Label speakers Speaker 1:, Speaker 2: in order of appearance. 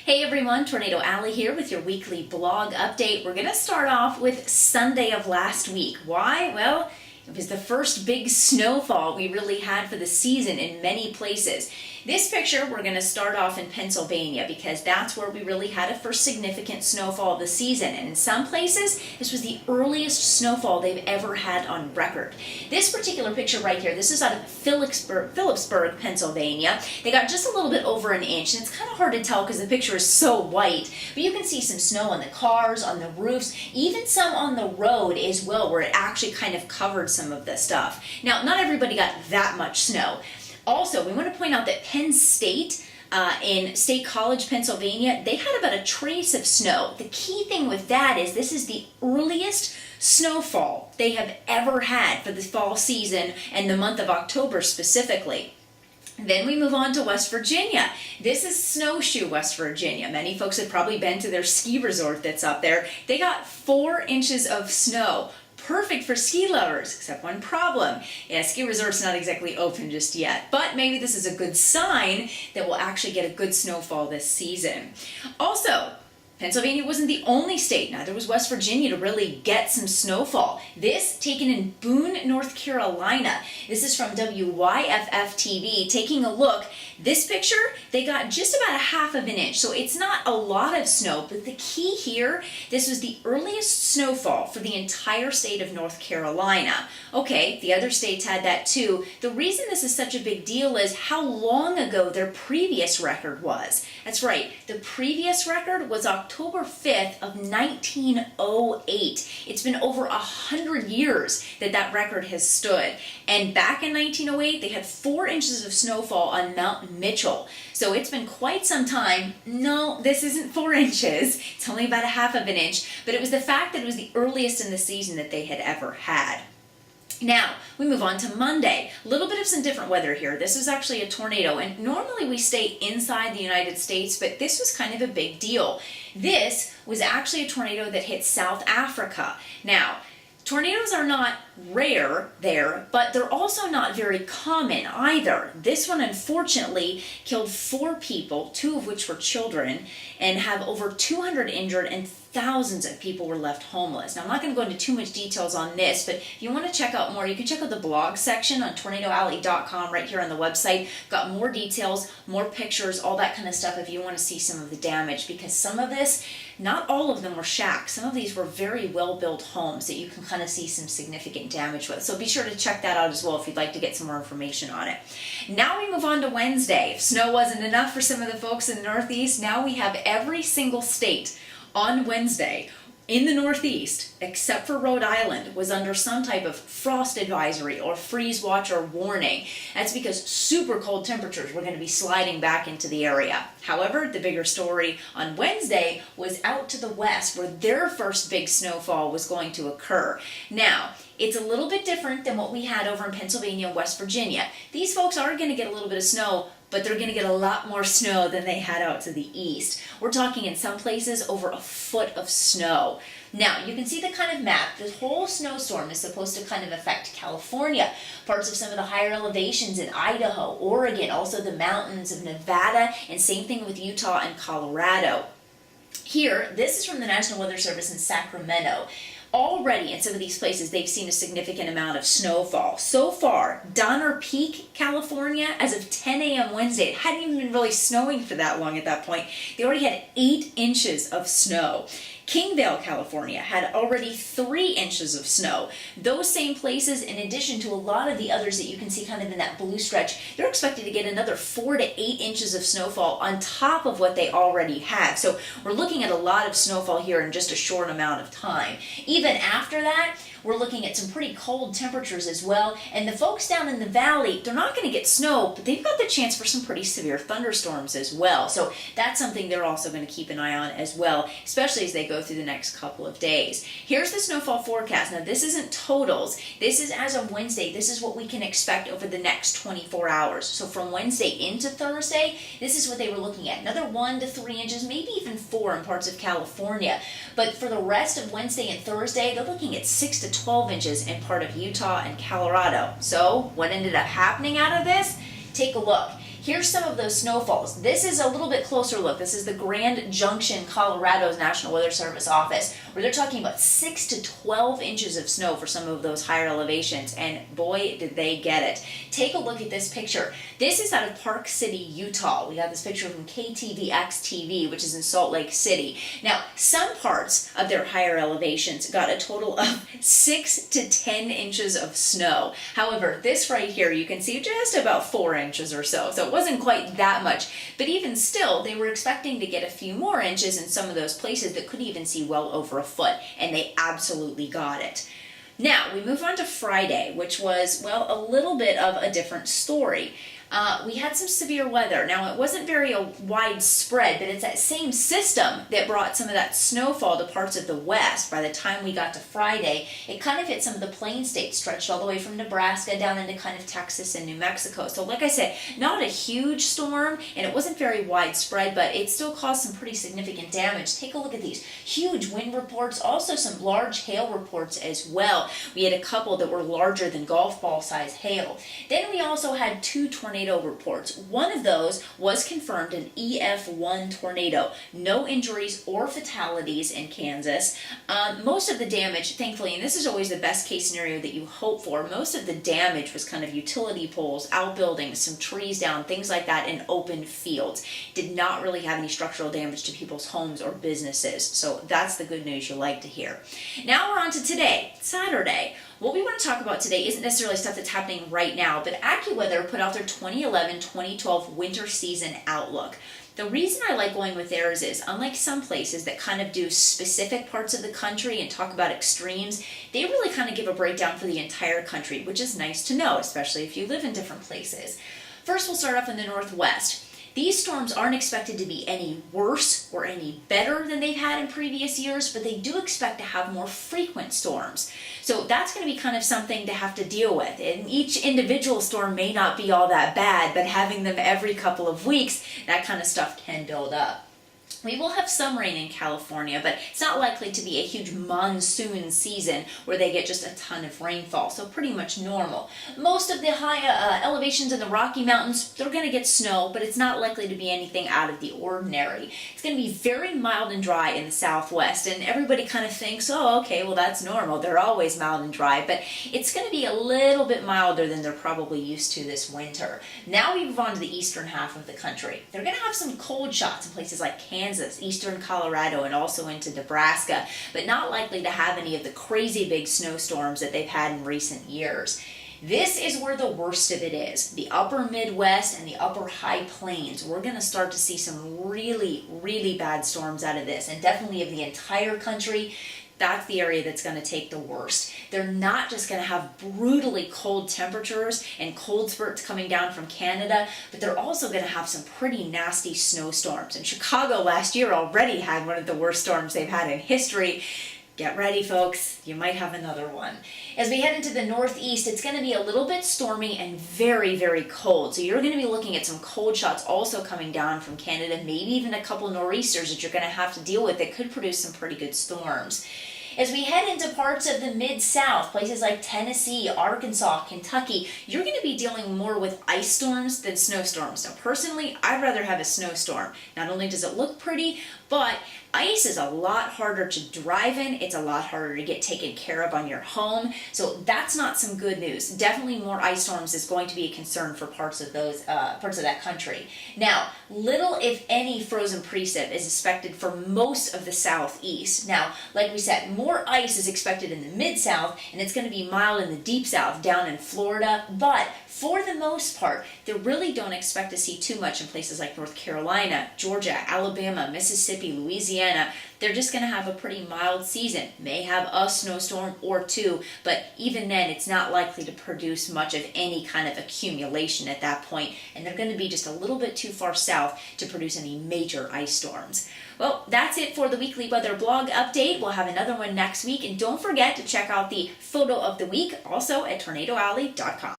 Speaker 1: Hey everyone, Tornado Allie here with your weekly blog update. We're going to start off with Sunday of last week. Why? Well, it was the first big snowfall we really had for the season in many places. This picture, we're going to start off in Pennsylvania because that's where we really had a first significant snowfall of the season. And in some places, this was the earliest snowfall they've ever had on record. This particular picture right here, this is out of Phillipsburg, Pennsylvania. They got just a little bit over an inch, and it's kind of hard to tell because the picture is so white. But you can see some snow on the cars, on the roofs, even some on the road as well, where it actually kind of covered some of the stuff. Now, not everybody got that much snow. Also, we want to point out that Penn State, in State College, Pennsylvania, they had about a trace of snow. The key thing with that is this is the earliest snowfall they have ever had for the fall season and the month of October specifically. Then we move on to West Virginia. This is Snowshoe, West Virginia. Many folks have probably been to their ski resort that's up there. They got 4 inches of snow. Perfect for ski lovers, except one problem. Yeah, ski resort's not exactly open just yet, but maybe this is a good sign that we'll actually get a good snowfall this season. Also, Pennsylvania wasn't the only state, neither was West Virginia, to really get some snowfall. This taken in Boone, North Carolina. This is from WYFF-TV. Taking a look, this picture, they got just about a half of an inch, so it's not a lot of snow, but the key here, this was the earliest snowfall for the entire state of North Carolina. Okay, the other states had that too. The reason this is such a big deal is how long ago their previous record was. That's right, the previous record was October 5th of 1908. It's been over 100 years that record has stood. And back in 1908, they had 4 inches of snowfall on Mount Mitchell. So it's been quite some time. No, this isn't 4 inches. It's only about a half of an inch. But it was the fact that it was the earliest in the season that they had ever had. Now, we move on to Monday. A little bit of some different weather here. This is actually a tornado, and normally we stay inside the United States, but this was kind of a big deal. This was actually a tornado that hit South Africa. Now, tornadoes are not rare there, but they're also not very common either. This one, unfortunately, killed 4 people, 2 of which were children, and have over 200 injured, and thousands of people were left homeless. Now, I'm not going to go into too much details on this, but if you want to check out more, you can check out the blog section on tornadoalley.com right here on the website. Got more details, more pictures, all that kind of stuff if you want to see some of the damage, because some of this, not all of them were shacks. Some of these were very well-built homes that you can kind of see some significant damage with. So be sure to check that out as well if you'd like to get some more information on it. Now we move on to Wednesday. If snow wasn't enough for some of the folks in the Northeast, now we have every single state on Wednesday in the Northeast, except for Rhode Island, was under some type of frost advisory or freeze watch or warning. That's because super cold temperatures were going to be sliding back into the area. However, the bigger story on Wednesday was out to the west, where their first big snowfall was going to occur. Now, it's a little bit different than what we had over in Pennsylvania and West Virginia. These folks are going to get a little bit of snow, but they're going to get a lot more snow than they had out to the east. We're talking in some places over a foot of snow. Now, you can see the kind of map. This whole snowstorm is supposed to kind of affect California, parts of some of the higher elevations in Idaho, Oregon, also the mountains of Nevada, and same thing with Utah and Colorado. Here, this is from the National Weather Service in Sacramento. Already in some of these places, they've seen a significant amount of snowfall. So far, Donner Peak, California, as of 10 a.m. Wednesday, it hadn't even been really snowing for that long at that point. They already had 8 inches of snow. Kingvale, California, had already 3 inches of snow. Those same places, in addition to a lot of the others that you can see kind of in that blue stretch, they're expected to get another 4 to 8 inches of snowfall on top of what they already have. So we're looking at a lot of snowfall here in just a short amount of time. Even after that, we're looking at some pretty cold temperatures as well. And the folks down in the valley, they're not going to get snow, but they've got the chance for some pretty severe thunderstorms as well. So that's something they're also going to keep an eye on as well, especially as they go through the next couple of days. Here's the snowfall forecast. Now, this isn't totals. This is as of Wednesday. This is what we can expect over the next 24 hours. So from Wednesday into Thursday, this is what they were looking at. Another 1 to 3 inches, maybe even 4 in parts of California. But for the rest of Wednesday and Thursday, they're looking at 6 to 12 inches in part of Utah and Colorado. So what ended up happening out of this? Take a look. Here's some of those snowfalls. This is a little bit closer look. This is the Grand Junction, Colorado's National Weather Service office, where they're talking about 6 to 12 inches of snow for some of those higher elevations, and boy, did they get it. Take a look at this picture. This is out of Park City, Utah. We got this picture from KTVX TV, which is in Salt Lake City. Now, some parts of their higher elevations got a total of 6 to 10 inches of snow. However, this right here, you can see just about 4 inches or so. So it wasn't quite that much. But even still, they were expecting to get a few more inches in some of those places that could even see well over a foot. And they absolutely got it. Now, we move on to Friday, which was, well, a little bit of a different story. We had some severe weather. Now, it wasn't very widespread, but it's that same system that brought some of that snowfall to parts of the west. By the time we got to Friday, it kind of hit some of the plain states, stretched all the way from Nebraska down into kind of Texas and New Mexico. So like I said, not a huge storm, and it wasn't very widespread, but it still caused some pretty significant damage. Take a look at these huge wind reports, also some large hail reports as well. We had a couple that were larger than golf ball size hail. Then we also had 2 tornado reports. One of those was confirmed an EF1 tornado. No injuries or fatalities in Kansas. Most of the damage, thankfully, and this is always the best case scenario that you hope for, most of the damage was kind of utility poles, outbuildings, some trees down, things like that in open fields. Did not really have any structural damage to people's homes or businesses. So that's the good news you like to hear. Now we're on to today, Saturday. What we want to talk about today isn't necessarily stuff that's happening right now, but AccuWeather put out their 2011-2012 winter season outlook. The reason I like going with theirs is, unlike some places that kind of do specific parts of the country and talk about extremes, they really kind of give a breakdown for the entire country, which is nice to know, especially if you live in different places. First, we'll start off in the Northwest. These storms aren't expected to be any worse or any better than they've had in previous years, but they do expect to have more frequent storms. So that's going to be kind of something to have to deal with. And each individual storm may not be all that bad, but having them every couple of weeks, that kind of stuff can build up. We will have some rain in California, but it's not likely to be a huge monsoon season where they get just a ton of rainfall, so pretty much normal. Most of the high elevations in the Rocky Mountains, they're going to get snow, but it's not likely to be anything out of the ordinary. It's going to be very mild and dry in the Southwest, and everybody kind of thinks, oh, okay, well, that's normal. They're always mild and dry, but it's going to be a little bit milder than they're probably used to this winter. Now we move on to the eastern half of the country. They're going to have some cold shots in places like Kansas, eastern Colorado, and also into Nebraska, but not likely to have any of the crazy big snowstorms that they've had in recent years. This is where the worst of it is. The upper Midwest and the upper high plains. We're going to start to see some really, really bad storms out of this, and definitely of the entire country. That's the area that's going to take the worst. They're not just going to have brutally cold temperatures and cold spurts coming down from Canada, but they're also going to have some pretty nasty snowstorms. And Chicago last year already had one of the worst storms they've had in history. Get ready, folks. You might have another one. As we head into the Northeast, it's going to be a little bit stormy and very, very cold. So you're going to be looking at some cold shots also coming down from Canada, maybe even a couple nor'easters that you're going to have to deal with that could produce some pretty good storms. As we head into parts of the Mid-South, places like Tennessee, Arkansas, Kentucky, you're going to be dealing more with ice storms than snowstorms. Now, personally, I'd rather have a snowstorm. Not only does it look pretty, but ice is a lot harder to drive in. It's a lot harder to get taken care of on your home. So that's not some good news. Definitely more ice storms is going to be a concern for parts of that country. Now, little if any frozen precip is expected for most of the southeast. Now, like we said, more ice is expected in the mid-south, and it's going to be mild in the deep south down in Florida. But for the most part, they really don't expect to see too much in places like North Carolina, Georgia, Alabama, Mississippi, Louisiana. They're just going to have a pretty mild season. May have a snowstorm or two, but even then it's not likely to produce much of any kind of accumulation at that point, and they're going to be just a little bit too far south to produce any major ice storms. Well, that's it for the weekly weather blog update. We'll have another one next week, and don't forget to check out the photo of the week also at tornadoalley.com.